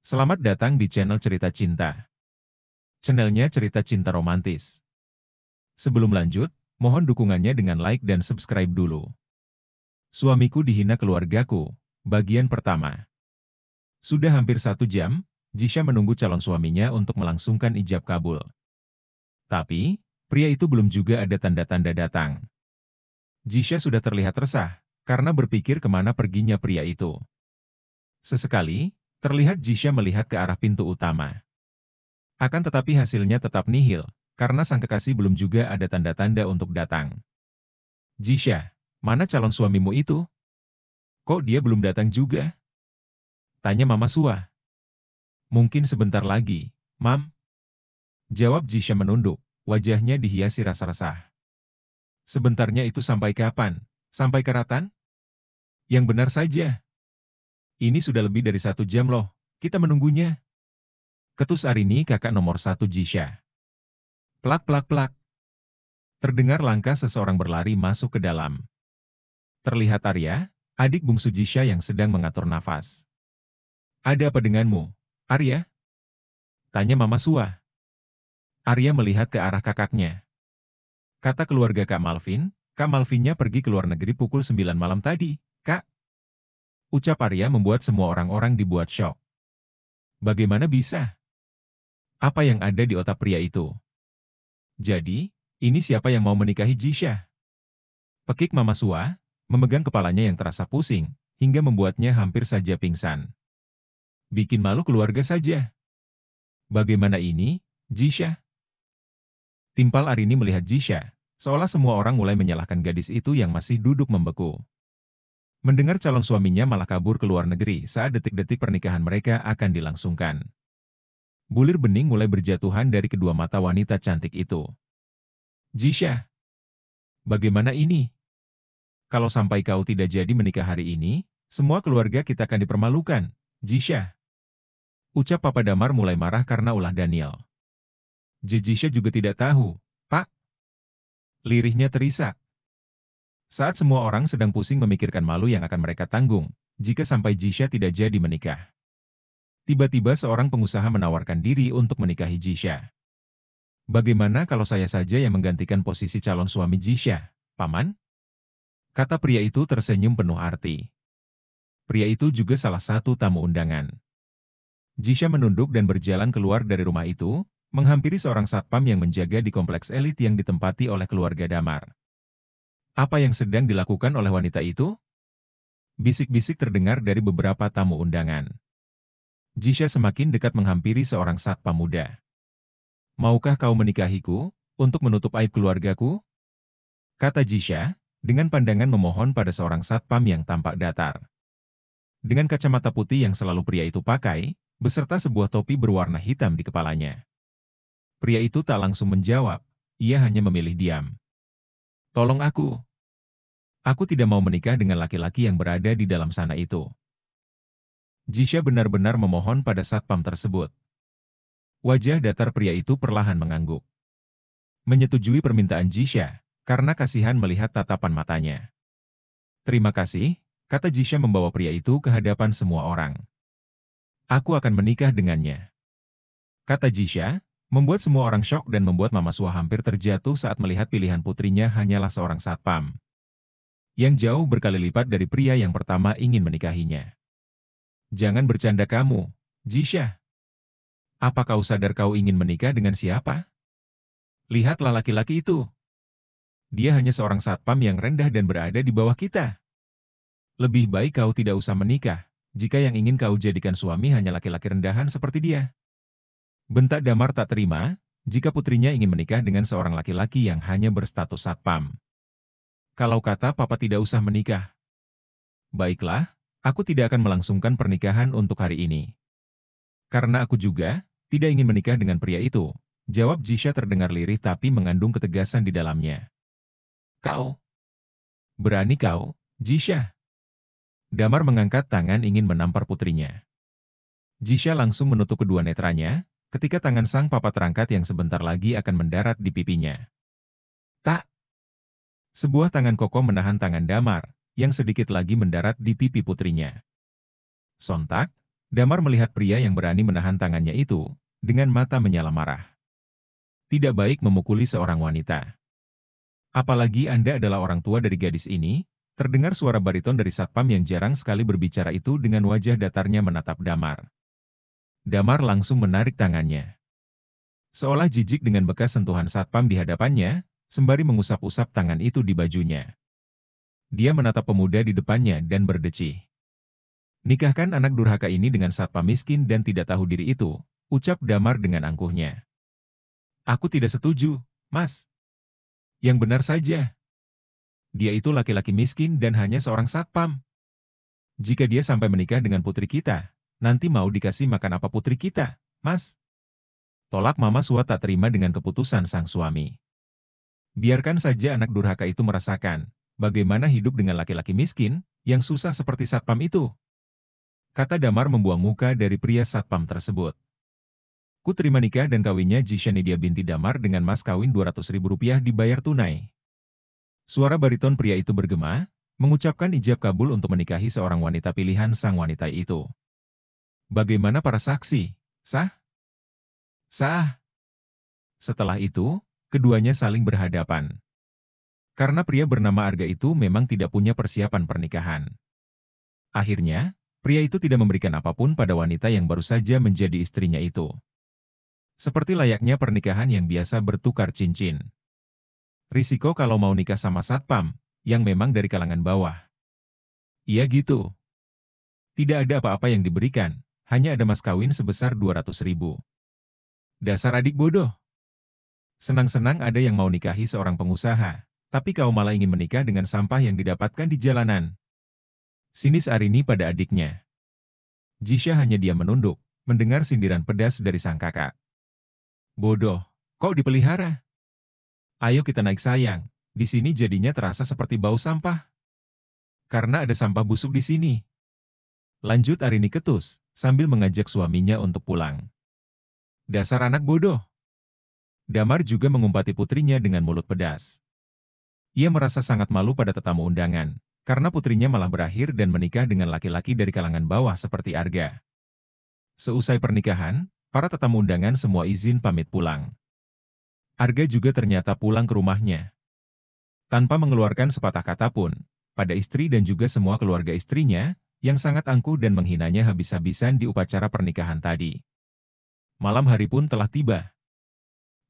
Selamat datang di channel Cerita Cinta. Channelnya cerita cinta romantis. Sebelum lanjut, mohon dukungannya dengan like dan subscribe dulu. Suamiku dihina keluargaku, bagian pertama. Sudah hampir 1 jam, Jisha menunggu calon suaminya untuk melangsungkan ijab kabul. Tapi, pria itu belum juga ada tanda-tanda datang. Jisha sudah terlihat resah, karena berpikir kemana perginya pria itu. Sesekali, terlihat Jisha melihat ke arah pintu utama. Akan tetapi hasilnya tetap nihil, karena sang kekasih belum juga ada tanda-tanda untuk datang. Jisha, mana calon suamimu itu? Kok dia belum datang juga? Tanya Mama Sua. Mungkin sebentar lagi, Mam. Jawab Jisha menunduk, wajahnya dihiasi rasa resah. Sebentarnya itu sampai kapan? Sampai keratan? Yang benar saja. Ini sudah lebih dari 1 jam loh, kita menunggunya. Ketus Arini kakak nomor 1 Jisha. Plak plak plak. Terdengar langkah seseorang berlari masuk ke dalam. Terlihat Arya, adik bungsu Jisha yang sedang mengatur nafas. Ada apa denganmu, Arya? Tanya Mama Sua. Arya melihat ke arah kakaknya. Kata keluarga Kak Malvinnya pergi ke luar negeri pukul 9 malam tadi, Kak. Ucap Arya membuat semua orang-orang dibuat syok. Bagaimana bisa? Apa yang ada di otak pria itu? Jadi, ini siapa yang mau menikahi Jisha? Pekik Mama Sua, memegang kepalanya yang terasa pusing, hingga membuatnya hampir saja pingsan. Bikin malu keluarga saja. Bagaimana ini, Jisha? Timpal Arini melihat Jisha, seolah semua orang mulai menyalahkan gadis itu yang masih duduk membeku. Mendengar calon suaminya malah kabur ke luar negeri saat detik-detik pernikahan mereka akan dilangsungkan. Bulir bening mulai berjatuhan dari kedua mata wanita cantik itu. Jisha, bagaimana ini? Kalau sampai kau tidak jadi menikah hari ini, semua keluarga kita akan dipermalukan, Jisha. Ucap Papa Damar mulai marah karena ulah Daniel. Jisha juga tidak tahu, Pak. Lirihnya terisak. Saat semua orang sedang pusing memikirkan malu yang akan mereka tanggung, jika sampai Jisha tidak jadi menikah. Tiba-tiba seorang pengusaha menawarkan diri untuk menikahi Jisha. Bagaimana kalau saya saja yang menggantikan posisi calon suami Jisha, Paman? Kata pria itu tersenyum penuh arti. Pria itu juga salah satu tamu undangan. Jisha menunduk dan berjalan keluar dari rumah itu, menghampiri seorang satpam yang menjaga di kompleks elit yang ditempati oleh keluarga Damar. Apa yang sedang dilakukan oleh wanita itu? Bisik-bisik terdengar dari beberapa tamu undangan. Jisha semakin dekat menghampiri seorang satpam muda. Maukah kau menikahiku, untuk menutup aib keluargaku? Kata Jisha, dengan pandangan memohon pada seorang satpam yang tampak datar. Dengan kacamata putih yang selalu pria itu pakai, beserta sebuah topi berwarna hitam di kepalanya. Pria itu tak langsung menjawab, ia hanya memilih diam. Tolong aku. Aku tidak mau menikah dengan laki-laki yang berada di dalam sana itu. Jisha benar-benar memohon pada satpam tersebut. Wajah datar pria itu perlahan mengangguk. Menyetujui permintaan Jisha, karena kasihan melihat tatapan matanya. Terima kasih, kata Jisha membawa pria itu ke hadapan semua orang. Aku akan menikah dengannya. Kata Jisha, membuat semua orang syok dan membuat Mama Sua hampir terjatuh saat melihat pilihan putrinya hanyalah seorang satpam. Yang jauh berkali lipat dari pria yang pertama ingin menikahinya. Jangan bercanda kamu, Jisha. Apa kau sadar kau ingin menikah dengan siapa? Lihatlah laki-laki itu. Dia hanya seorang satpam yang rendah dan berada di bawah kita. Lebih baik kau tidak usah menikah, jika yang ingin kau jadikan suami hanya laki-laki rendahan seperti dia. Bentak Damar tak terima, jika putrinya ingin menikah dengan seorang laki-laki yang hanya berstatus satpam. Kalau kata Papa tidak usah menikah. Baiklah, aku tidak akan melangsungkan pernikahan untuk hari ini. Karena aku juga tidak ingin menikah dengan pria itu, jawab Jisha terdengar lirih tapi mengandung ketegasan di dalamnya. Kau? Berani kau, Jisha? Damar mengangkat tangan ingin menampar putrinya. Jisha langsung menutup kedua netranya, ketika tangan sang papa terangkat yang sebentar lagi akan mendarat di pipinya. Tak! Sebuah tangan kokoh menahan tangan Damar, yang sedikit lagi mendarat di pipi putrinya. Sontak, Damar melihat pria yang berani menahan tangannya itu, dengan mata menyala marah. Tidak baik memukuli seorang wanita. Apalagi Anda adalah orang tua dari gadis ini, terdengar suara bariton dari satpam yang jarang sekali berbicara itu dengan wajah datarnya menatap Damar. Damar langsung menarik tangannya. Seolah jijik dengan bekas sentuhan satpam di hadapannya, sembari mengusap-usap tangan itu di bajunya. Dia menatap pemuda di depannya dan berdecih. Nikahkan anak durhaka ini dengan satpam miskin dan tidak tahu diri itu, ucap Damar dengan angkuhnya. Aku tidak setuju, Mas. Yang benar saja. Dia itu laki-laki miskin dan hanya seorang satpam. Jika dia sampai menikah dengan putri kita, nanti mau dikasih makan apa putri kita, Mas? Tolak Mama Sua tak terima dengan keputusan sang suami. Biarkan saja anak durhaka itu merasakan bagaimana hidup dengan laki-laki miskin yang susah seperti satpam itu. Kata Damar membuang muka dari pria satpam tersebut. Ku terima nikah dan kawinnya Jisha Nidia binti Damar dengan mas kawin Rp200.000 dibayar tunai. Suara bariton pria itu bergema, mengucapkan ijab kabul untuk menikahi seorang wanita pilihan sang wanita itu. Bagaimana para saksi? Sah? Sah. Setelah itu, keduanya saling berhadapan. Karena pria bernama Arga itu memang tidak punya persiapan pernikahan. Akhirnya, pria itu tidak memberikan apapun pada wanita yang baru saja menjadi istrinya itu. Seperti layaknya pernikahan yang biasa bertukar cincin. Risiko kalau mau nikah sama satpam, yang memang dari kalangan bawah. Iya gitu. Tidak ada apa-apa yang diberikan, hanya ada mas kawin sebesar 200.000. Dasar adik bodoh. Senang-senang ada yang mau nikahi seorang pengusaha, tapi kau malah ingin menikah dengan sampah yang didapatkan di jalanan. Sinis Arini pada adiknya. Jisha hanya diam menunduk, mendengar sindiran pedas dari sang kakak. Bodoh, kok dipelihara? Ayo kita naik sayang, di sini jadinya terasa seperti bau sampah. Karena ada sampah busuk di sini. Lanjut Arini ketus, sambil mengajak suaminya untuk pulang. Dasar anak bodoh. Damar juga mengumpati putrinya dengan mulut pedas. Ia merasa sangat malu pada tetamu undangan, karena putrinya malah berakhir dan menikah dengan laki-laki dari kalangan bawah seperti Arga. Seusai pernikahan, para tetamu undangan semua izin pamit pulang. Arga juga ternyata pulang ke rumahnya. Tanpa mengeluarkan sepatah kata pun, pada istri dan juga semua keluarga istrinya, yang sangat angkuh dan menghinanya habis-habisan di upacara pernikahan tadi. Malam hari pun telah tiba.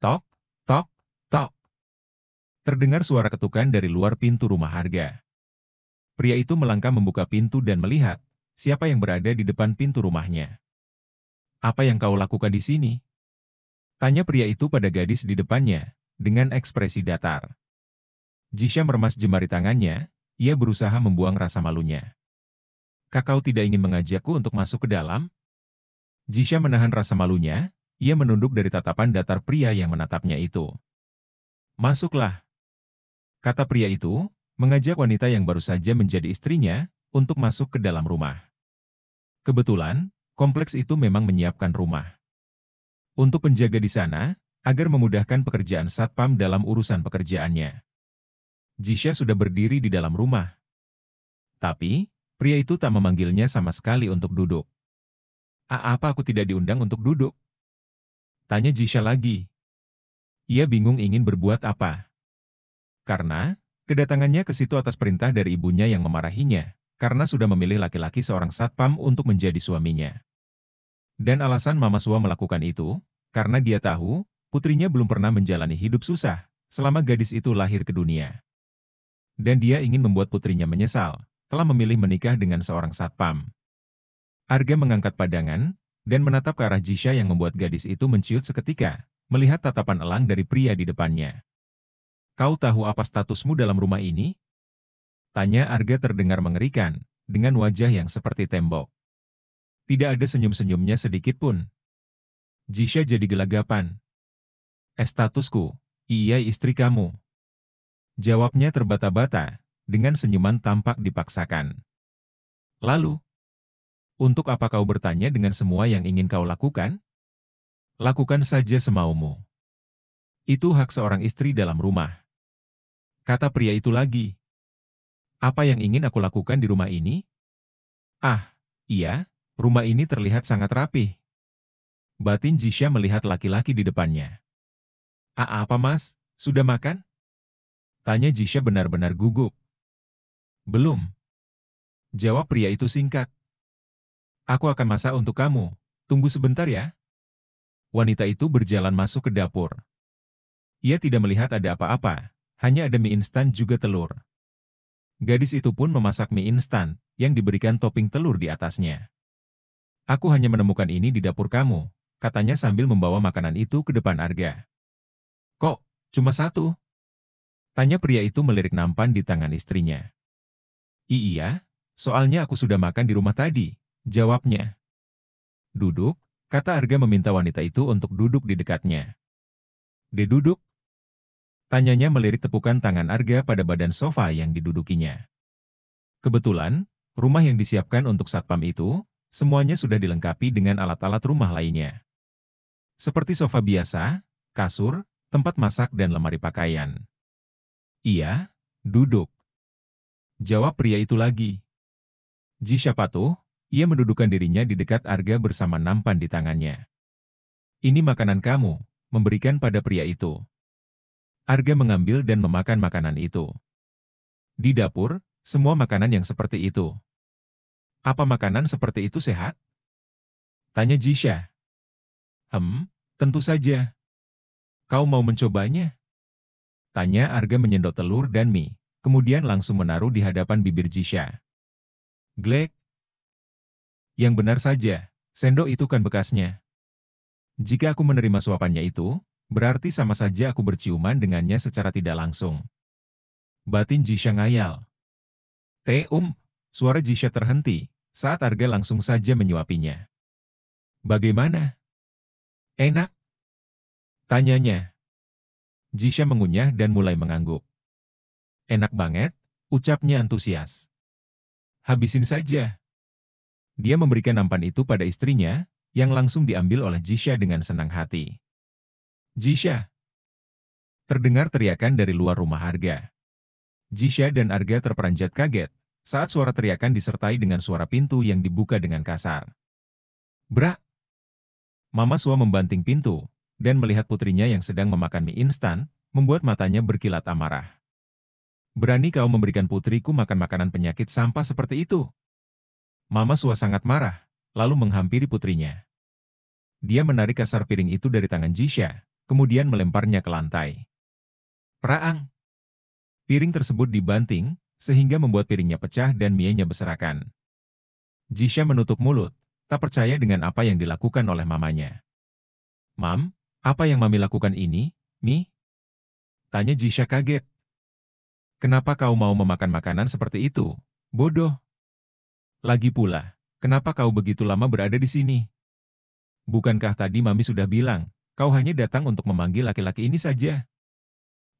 Tok, tok, tok. Terdengar suara ketukan dari luar pintu rumah Arga. Pria itu melangkah membuka pintu dan melihat siapa yang berada di depan pintu rumahnya. Apa yang kau lakukan di sini? Tanya pria itu pada gadis di depannya, dengan ekspresi datar. Jisha meremas jemari tangannya, ia berusaha membuang rasa malunya. Kakau tidak ingin mengajakku untuk masuk ke dalam? Jisha menahan rasa malunya, ia menunduk dari tatapan datar pria yang menatapnya itu. Masuklah, kata pria itu, mengajak wanita yang baru saja menjadi istrinya, untuk masuk ke dalam rumah. Kebetulan, kompleks itu memang menyiapkan rumah untuk penjaga di sana, agar memudahkan pekerjaan satpam dalam urusan pekerjaannya. Jisha sudah berdiri di dalam rumah. Tapi, pria itu tak memanggilnya sama sekali untuk duduk. Apa aku tidak diundang untuk duduk? Tanya Jisha lagi. Ia bingung ingin berbuat apa. Karena, kedatangannya ke situ atas perintah dari ibunya yang memarahinya, karena sudah memilih laki-laki seorang satpam untuk menjadi suaminya. Dan alasan Mama Sua melakukan itu, karena dia tahu, putrinya belum pernah menjalani hidup susah, selama gadis itu lahir ke dunia. Dan dia ingin membuat putrinya menyesal, telah memilih menikah dengan seorang satpam. Arga mengangkat padangan, dan menatap ke arah Jisha yang membuat gadis itu menciut seketika, melihat tatapan elang dari pria di depannya. Kau tahu apa statusmu dalam rumah ini? Tanya Arga terdengar mengerikan, dengan wajah yang seperti tembok. Tidak ada senyum-senyumnya sedikit pun. Jisha jadi gelagapan. Statusku, iya istri kamu. Jawabnya terbata-bata, dengan senyuman tampak dipaksakan. Lalu, untuk apa kau bertanya dengan semua yang ingin kau lakukan? Lakukan saja semaumu. Itu hak seorang istri dalam rumah. Kata pria itu lagi. Apa yang ingin aku lakukan di rumah ini? Ah, iya, Rumah ini terlihat sangat rapih. Batin Jisha melihat laki-laki di depannya. Apa mas? Sudah makan? Tanya Jisha benar-benar gugup. Belum. Jawab pria itu singkat. Aku akan masak untuk kamu. Tunggu sebentar ya. Wanita itu berjalan masuk ke dapur. Ia tidak melihat ada apa-apa, hanya ada mie instan juga telur. Gadis itu pun memasak mie instan, yang diberikan topping telur di atasnya. Aku hanya menemukan ini di dapur kamu, katanya sambil membawa makanan itu ke depan Arga. Kok, cuma satu? Tanya pria itu melirik nampan di tangan istrinya. Iya, soalnya aku sudah makan di rumah tadi, jawabnya. Duduk, kata Arga meminta wanita itu untuk duduk di dekatnya. Duduk? Tanyanya melirik tepukan tangan Arga pada badan sofa yang didudukinya. Kebetulan, rumah yang disiapkan untuk satpam itu, semuanya sudah dilengkapi dengan alat-alat rumah lainnya. Seperti sofa biasa, kasur, tempat masak dan lemari pakaian. Iya, duduk. Jawab pria itu lagi. Jisha patuh, ia mendudukkan dirinya di dekat Arga bersama nampan di tangannya. Ini makanan kamu, memberikan pada pria itu. Arga mengambil dan memakan makanan itu. Di dapur, semua makanan yang seperti itu. Apa makanan seperti itu sehat? Tanya Jisha. Tentu saja. Kau mau mencobanya? Tanya Arga menyendok telur dan mie, kemudian langsung menaruh di hadapan bibir Jisha. Glek. Yang benar saja, sendok itu kan bekasnya. Jika aku menerima suapannya itu, berarti sama saja aku berciuman dengannya secara tidak langsung. Batin Jisha ngayal. Suara Jisha terhenti, saat Arga langsung saja menyuapinya. Bagaimana? Enak? Tanyanya. Jisha mengunyah dan mulai mengangguk. Enak banget, ucapnya antusias. Habisin saja. Dia memberikan nampan itu pada istrinya, yang langsung diambil oleh Jisha dengan senang hati. Jisha! Terdengar teriakan dari luar rumah Arga. Jisha dan Arga terperanjat kaget, saat suara teriakan disertai dengan suara pintu yang dibuka dengan kasar. Brak! Mama Sua membanting pintu, dan melihat putrinya yang sedang memakan mie instan, membuat matanya berkilat amarah. Berani kau memberikan putriku makan makanan penyakit sampah seperti itu? Mama Sua sangat marah, lalu menghampiri putrinya. Dia menarik kasar piring itu dari tangan Jisha, kemudian melemparnya ke lantai. Praang! Piring tersebut dibanting, sehingga membuat piringnya pecah dan mie-nya berserakan. Jisha menutup mulut, tak percaya dengan apa yang dilakukan oleh mamanya. Mam, apa yang Mami lakukan ini, Mi? Tanya Jisha kaget. Kenapa kau mau memakan makanan seperti itu? Bodoh. Lagi pula, kenapa kau begitu lama berada di sini? Bukankah tadi Mami sudah bilang, kau hanya datang untuk memanggil laki-laki ini saja?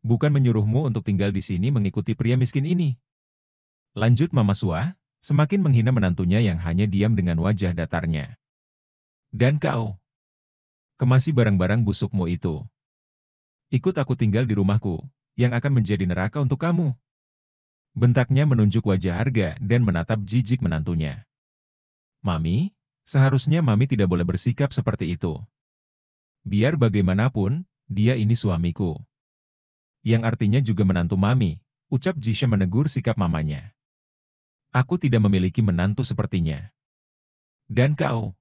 Bukan menyuruhmu untuk tinggal di sini mengikuti pria miskin ini. Lanjut Mama Sua, semakin menghina menantunya yang hanya diam dengan wajah datarnya. Dan kau, kemasi barang-barang busukmu itu. Ikut aku tinggal di rumahku, yang akan menjadi neraka untuk kamu. Bentaknya menunjuk wajah Arga dan menatap jijik menantunya. Mami, seharusnya Mami tidak boleh bersikap seperti itu. Biar bagaimanapun, dia ini suamiku. Yang artinya juga menantu Mami, ucap Jisha menegur sikap mamanya. Aku tidak memiliki menantu sepertinya. Dan kau?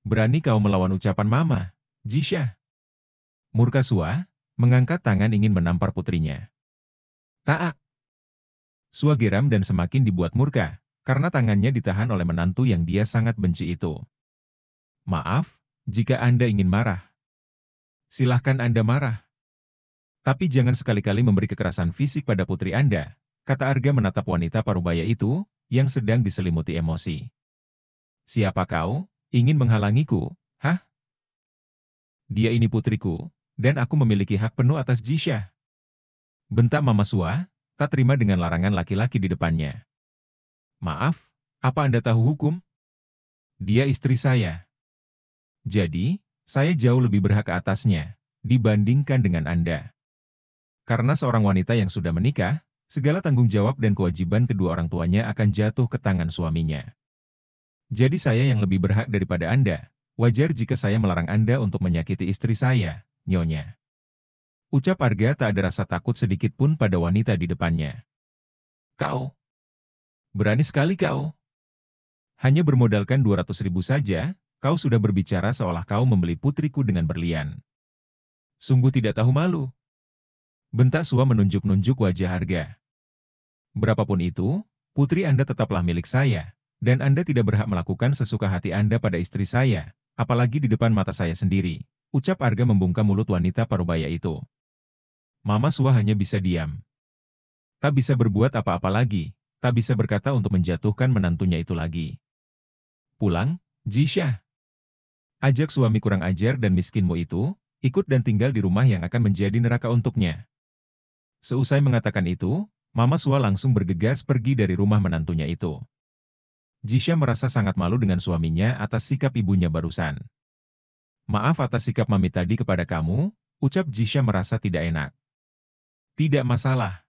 Berani kau melawan ucapan Mama, Jisha? Murka Sua, mengangkat tangan ingin menampar putrinya. Taak. Sua geram dan semakin dibuat murka, karena tangannya ditahan oleh menantu yang dia sangat benci itu. Maaf, jika Anda ingin marah. Silahkan Anda marah. Tapi jangan sekali-kali memberi kekerasan fisik pada putri Anda, kata Arga menatap wanita parubaya itu, yang sedang diselimuti emosi. Siapa kau, ingin menghalangiku, hah? Dia ini putriku, dan aku memiliki hak penuh atas Jisha. Bentak Mama Sua, tak terima dengan larangan laki-laki di depannya. Maaf, apa Anda tahu hukum? Dia istri saya. Jadi, saya jauh lebih berhak atasnya, dibandingkan dengan Anda. Karena seorang wanita yang sudah menikah, segala tanggung jawab dan kewajiban kedua orang tuanya akan jatuh ke tangan suaminya. Jadi saya yang lebih berhak daripada Anda. Wajar jika saya melarang Anda untuk menyakiti istri saya, Nyonya. Ucap Arga tak ada rasa takut sedikit pun pada wanita di depannya. Kau, berani sekali kau. Hanya bermodalkan 200.000 saja, kau sudah berbicara seolah kau membeli putriku dengan berlian. Sungguh tidak tahu malu. Bentak Sua menunjuk-nunjuk wajah Arga. Berapapun itu, putri Anda tetaplah milik saya, dan Anda tidak berhak melakukan sesuka hati Anda pada istri saya, apalagi di depan mata saya sendiri, ucap Arga membungkam mulut wanita parubaya itu. Mama Sua hanya bisa diam. Tak bisa berbuat apa-apa lagi, tak bisa berkata untuk menjatuhkan menantunya itu lagi. Pulang, Jisha. Ajak suami kurang ajar dan miskinmu itu, ikut dan tinggal di rumah yang akan menjadi neraka untuknya. Seusai mengatakan itu, Mama Sua langsung bergegas pergi dari rumah menantunya itu. Jisha merasa sangat malu dengan suaminya atas sikap ibunya barusan. Maaf atas sikap mami tadi kepada kamu, ucap Jisha merasa tidak enak. Tidak masalah.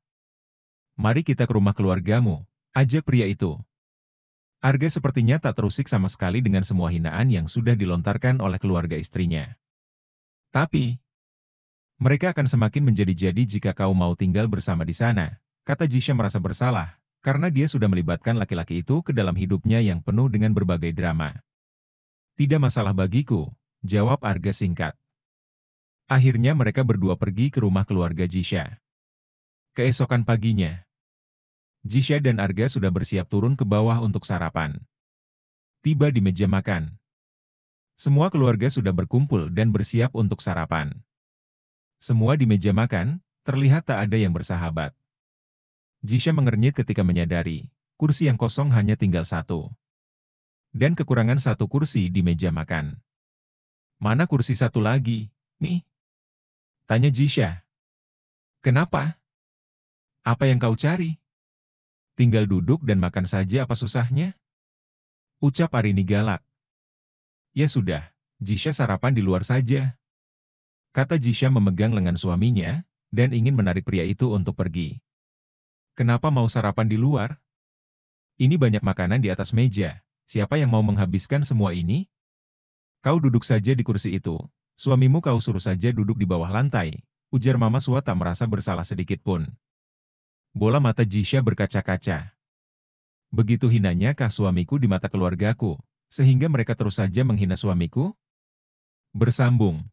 Mari kita ke rumah keluargamu, ajak pria itu. Arga sepertinya tak terusik sama sekali dengan semua hinaan yang sudah dilontarkan oleh keluarga istrinya. Tapi, mereka akan semakin menjadi-jadi jika kau mau tinggal bersama di sana, kata Jisha merasa bersalah, karena dia sudah melibatkan laki-laki itu ke dalam hidupnya yang penuh dengan berbagai drama. Tidak masalah bagiku, jawab Arga singkat. Akhirnya mereka berdua pergi ke rumah keluarga Jisha. Keesokan paginya, Jisha dan Arga sudah bersiap turun ke bawah untuk sarapan. Tiba di meja makan. Semua keluarga sudah berkumpul dan bersiap untuk sarapan. Semua di meja makan, terlihat tak ada yang bersahabat. Jisha mengernyit ketika menyadari, kursi yang kosong hanya tinggal satu. Dan kekurangan satu kursi di meja makan. Mana kursi satu lagi, nih? Tanya Jisha. Kenapa? Apa yang kau cari? Tinggal duduk dan makan saja apa susahnya? Ucap Arini galak. Ya sudah, Jisha sarapan di luar saja. Kata Jisha memegang lengan suaminya, dan ingin menarik pria itu untuk pergi. Kenapa mau sarapan di luar? Ini banyak makanan di atas meja, siapa yang mau menghabiskan semua ini? Kau duduk saja di kursi itu, suamimu kau suruh saja duduk di bawah lantai, ujar Mama Sua tak merasa bersalah sedikit pun. Bola mata Jisha berkaca-kaca. Begitu hinanya kah suamiku di mata keluargaku, sehingga mereka terus saja menghina suamiku? Bersambung.